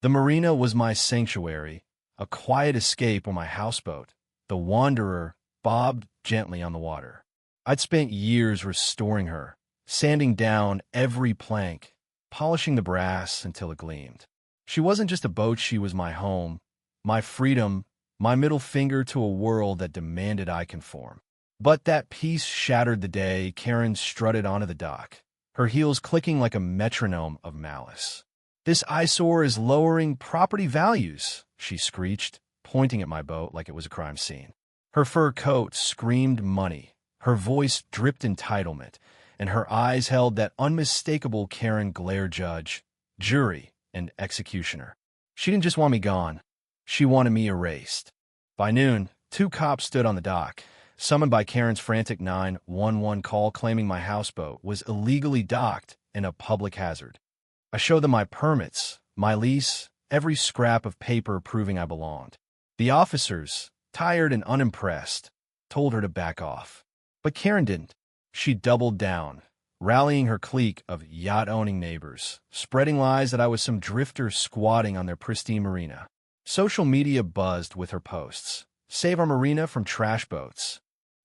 The marina was my sanctuary, a quiet escape on my houseboat. The Wanderer bobbed gently on the water. I'd spent years restoring her, sanding down every plank, polishing the brass until it gleamed. She wasn't just a boat, she was my home, my freedom, my middle finger to a world that demanded I conform. But that peace shattered the day Karen strutted onto the dock, her heels clicking like a metronome of malice. "This eyesore is lowering property values," she screeched, pointing at my boat like it was a crime scene. Her fur coat screamed money, her voice dripped entitlement, and her eyes held that unmistakable Karen glare: judge, jury, and executioner. She didn't just want me gone. She wanted me erased. By noon, 2 cops stood on the dock, summoned by Karen's frantic 911 call claiming my houseboat was illegally docked and a public hazard. I showed them my permits, my lease, every scrap of paper proving I belonged. The officers, tired and unimpressed, told her to back off. But Karen didn't. She doubled down, rallying her clique of yacht-owning neighbors, spreading lies that I was some drifter squatting on their pristine marina. Social media buzzed with her posts. "Save our marina from trash boats."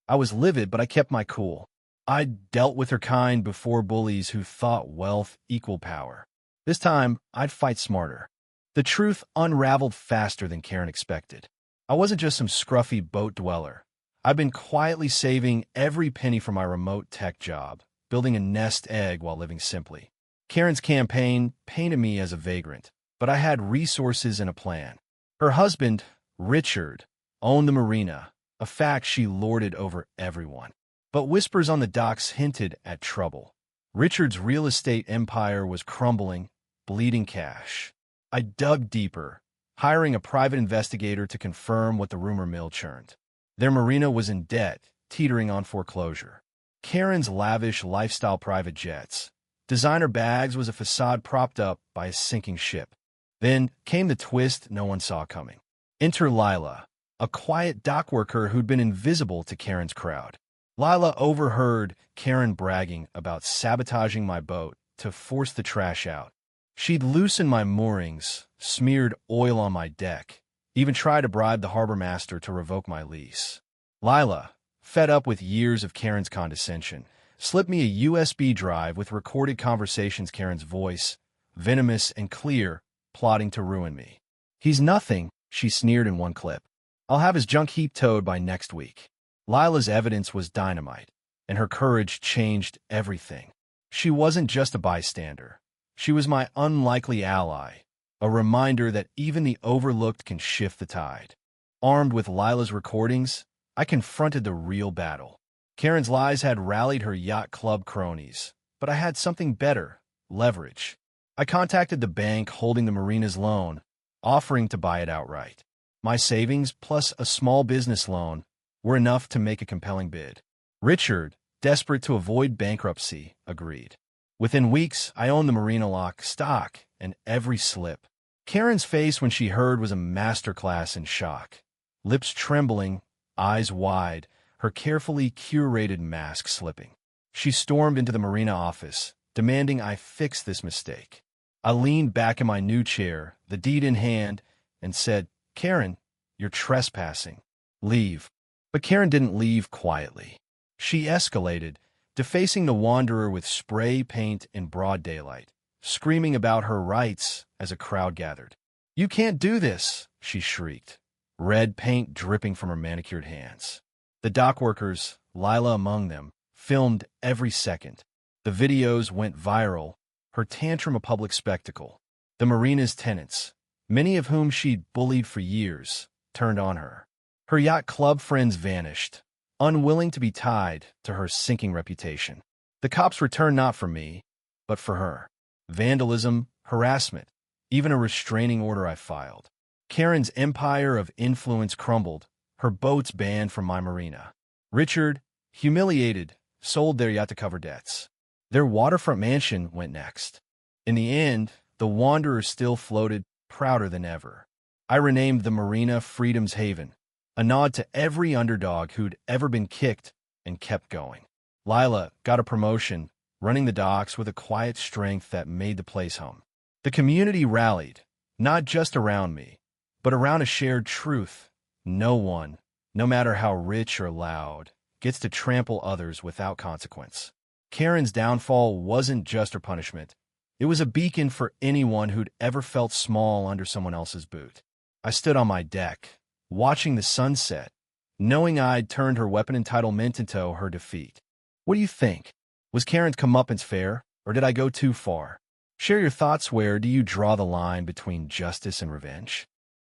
I was livid, but I kept my cool. I'd dealt with her kind before, bullies who thought wealth equaled power. This time, I'd fight smarter. The truth unraveled faster than Karen expected. I wasn't just some scruffy boat dweller. I'd been quietly saving every penny from my remote tech job, building a nest egg while living simply. Karen's campaign painted me as a vagrant, but I had resources and a plan. Her husband, Richard, owned the marina, a fact she lorded over everyone. But whispers on the docks hinted at trouble. Richard's real estate empire was crumbling, bleeding cash. I dug deeper, hiring a private investigator to confirm what the rumor mill churned. Their marina was in debt, teetering on foreclosure. Karen's lavish lifestyle private jets, designer bags was a facade propped up by a sinking ship. Then came the twist no one saw coming. Enter Lila, a quiet dock worker who'd been invisible to Karen's crowd. Lila overheard Karen bragging about sabotaging my boat to force the trash out. She'd loosened my moorings, smeared oil on my deck, even tried to bribe the harbor master to revoke my lease. Lila, fed up with years of Karen's condescension, slipped me a USB drive with recorded conversations, Karen's voice, venomous and clear, plotting to ruin me. "He's nothing," she sneered in one clip. "I'll have his junk heap towed by next week." Lila's evidence was dynamite, and her courage changed everything. She wasn't just a bystander. She was my unlikely ally, a reminder that even the overlooked can shift the tide. Armed with Lila's recordings, I confronted the real battle. Karen's lies had rallied her yacht club cronies, but I had something better: leverage. I contacted the bank holding the marina's loan, offering to buy it outright. My savings, plus a small business loan, were enough to make a compelling bid. Richard, desperate to avoid bankruptcy, agreed. Within weeks, I owned the marina lock, stock, and every slip. Karen's face when she heard was a masterclass in shock. Lips trembling, eyes wide, her carefully curated mask slipping. She stormed into the marina office, demanding I fix this mistake. I leaned back in my new chair, the deed in hand, and said, "Karen, you're trespassing. Leave." But Karen didn't leave quietly. She escalated, defacing the Wanderer with spray paint in broad daylight, screaming about her rights as a crowd gathered. "You can't do this," she shrieked, red paint dripping from her manicured hands. The dock workers, Lila among them, filmed every second. The videos went viral, her tantrum a public spectacle. The marina's tenants, many of whom she'd bullied for years, turned on her. Her yacht club friends vanished, unwilling to be tied to her sinking reputation. The cops returned not for me, but for her. Vandalism, harassment, even a restraining order I filed. Karen's empire of influence crumbled, her boats banned from my marina. Richard, humiliated, sold their yacht to cover debts. Their waterfront mansion went next. In the end, the Wanderer still floated, prouder than ever. I renamed the marina Freedom's Haven, a nod to every underdog who'd ever been kicked and kept going. Lila got a promotion, running the docks with a quiet strength that made the place hum. The community rallied, not just around me, but around a shared truth. No one, no matter how rich or loud, gets to trample others without consequence. Karen's downfall wasn't just her punishment. It was a beacon for anyone who'd ever felt small under someone else's boot. I stood on my deck, watching the sunset, knowing I'd turned her weapon entitlement into her defeat. What do you think? Was Karen's comeuppance fair, or did I go too far? Share your thoughts. Where do you draw the line between justice and revenge?